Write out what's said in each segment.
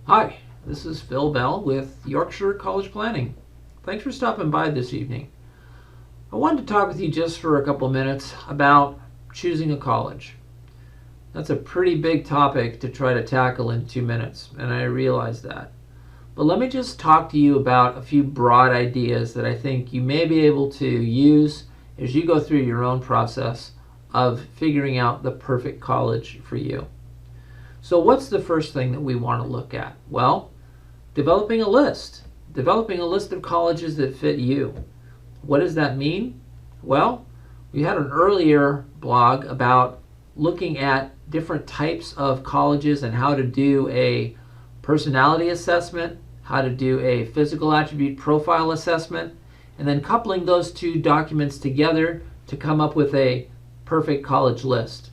Hi, this is Phil Bell with Yorkshire College Planning. Thanks for stopping by this evening. I wanted to talk with you just for a couple minutes about choosing a college. That's a pretty big topic to try to tackle in 2 minutes, and I realize that. But let me just talk to you about a few broad ideas that I think you may be able to use as you go through your own process of figuring out the perfect college for you. So what's the first thing that we want to look at? Well, developing a list. Developing a list of colleges that fit you. What does that mean? Well, we had an earlier blog about looking at different types of colleges and how to do a personality assessment, how to do a physical attribute profile assessment, and then coupling those two documents together to come up with a perfect college list.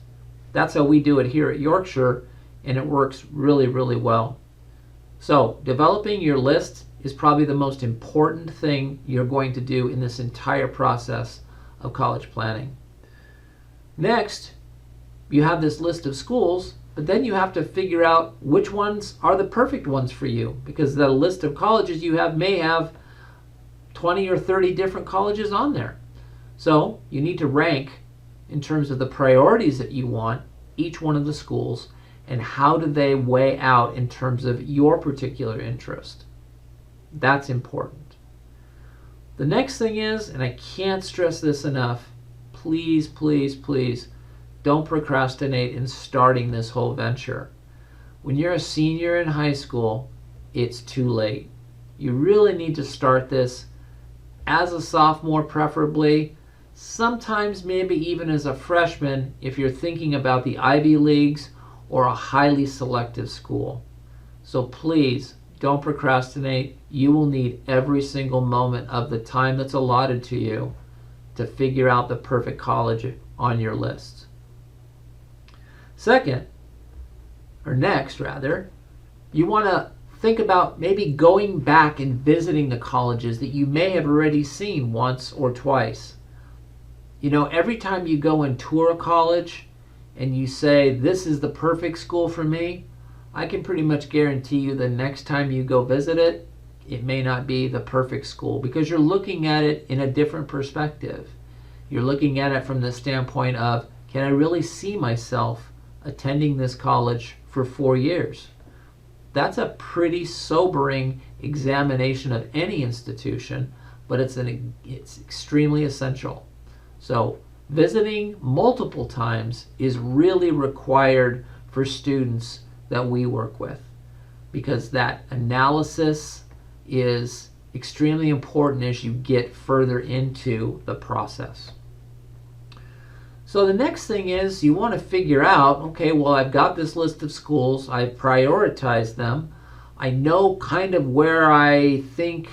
That's how we do it here at Yorkshire, and it works really, really well. So developing your list is probably the most important thing you're going to do in this entire process of college planning. Next, you have this list of schools, but then you have to figure out which ones are the perfect ones for you, because the list of colleges you have may have 20 or 30 different colleges on there. So you need to rank in terms of the priorities that you want each one of the schools, and how do they weigh out in terms of your particular interest. That's important. The next thing is, and I can't stress this enough, please, please, please don't procrastinate in starting this whole venture. When you're a senior in high school, it's too late. You really need to start this as a sophomore preferably, sometimes maybe even as a freshman if you're thinking about the Ivy Leagues or a highly selective school. So please don't procrastinate. You will need every single moment of the time that's allotted to you to figure out the perfect college on your list. Next, you want to think about maybe going back and visiting the colleges that you may have already seen once or twice. You know, every time you go and tour a college and you say, this is the perfect school for me, I can pretty much guarantee you the next time you go visit it, it may not be the perfect school, because you're looking at it in a different perspective. You're looking at it from the standpoint of, can I really see myself attending this college for 4 years? That's a pretty sobering examination of any institution, but it's extremely essential. So visiting multiple times is really required for students that we work with, because that analysis is extremely important as you get further into the process. So the next thing is you want to figure out, okay, well, I've got this list of schools, I've prioritized them, I know kind of where I think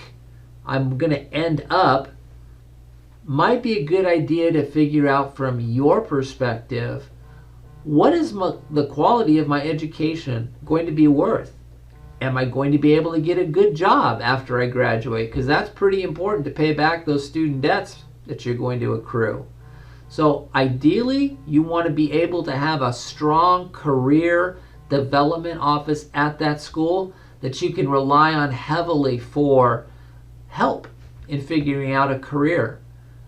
I'm going to end up. Might be a good idea to figure out from your perspective, what is the quality of my education going to be worth? Am I going to be able to get a good job after I graduate? Because that's pretty important to pay back those student debts that you're going to accrue. So ideally, you want to be able to have a strong career development office at that school that you can rely on heavily for help in figuring out a career,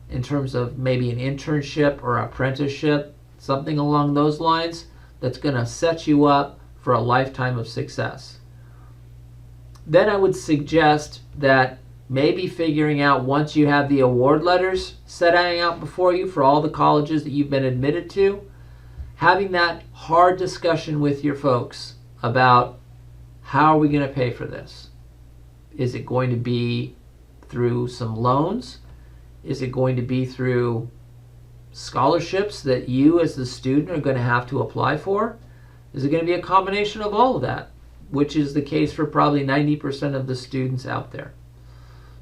in terms of maybe an internship or apprenticeship, something along those lines that's going to set you up for a lifetime of success. Then I would suggest that maybe figuring out, once you have the award letters setting out before you for all the colleges that you've been admitted to, having that hard discussion with your folks about, how are we going to pay for this? Is it going to be through some loans? Is it going to be through scholarships that you as the student are going to have to apply for? Is it going to be a combination of all of that, which is the case for probably 90% of the students out there?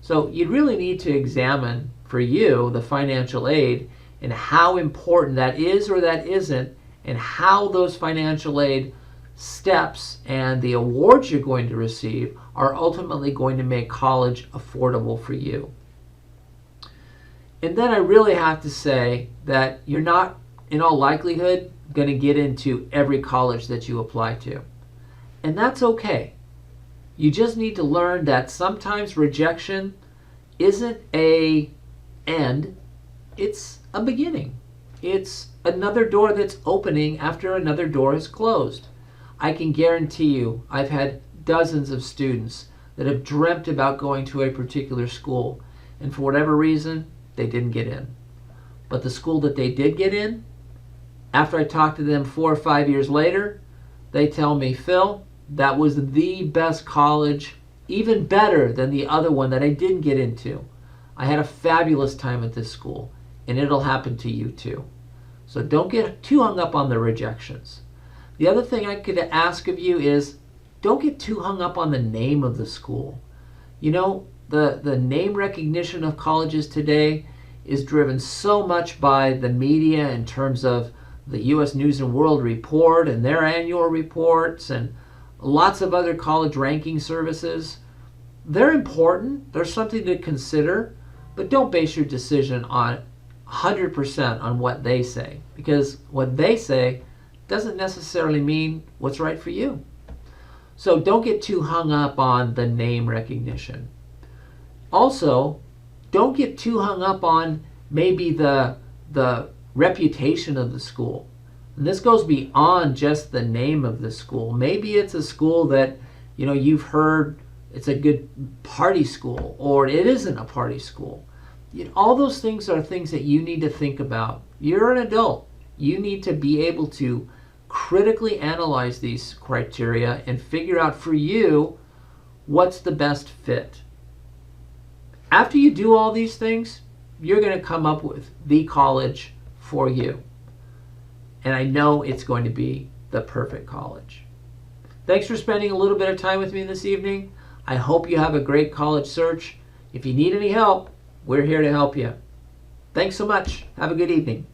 So you really need to examine for you the financial aid and how important that is or that isn't, and how those financial aid steps and the awards you're going to receive are ultimately going to make college affordable for you. And then I really have to say that you're not, in all likelihood, going to get into every college that you apply to. And that's okay. You just need to learn that sometimes rejection isn't a end, it's a beginning. It's another door that's opening after another door is closed. I can guarantee you, I've had dozens of students that have dreamt about going to a particular school, and for whatever reason, they didn't get in. But the school that they did get in, after I talked to them 4 or 5 years later, they tell me, Phil, that was the best college, even better than the other one that I didn't get into. I had a fabulous time at this school, and it'll happen to you too. So don't get too hung up on the rejections. The other thing I could ask of you is, don't get too hung up on the name of the school. You know, the name recognition of colleges today is driven so much by the media in terms of the U.S. News and World Report and their annual reports and lots of other college ranking services. They're important. They're something to consider, but don't base your decision on 100% on what they say, because what they say doesn't necessarily mean what's right for you. So don't get too hung up on the name recognition. Also, don't get too hung up on maybe the reputation of the school. And this goes beyond just the name of the school. Maybe it's a school that, you know, you've heard it's a good party school, or it isn't a party school. You know, all those things are things that you need to think about. You're an adult. You need to be able to critically analyze these criteria and figure out for you what's the best fit. After you do all these things, you're going to come up with the college for you. And I know it's going to be the perfect college. Thanks for spending a little bit of time with me this evening. I hope you have a great college search. If you need any help, we're here to help you. Thanks so much. Have a good evening.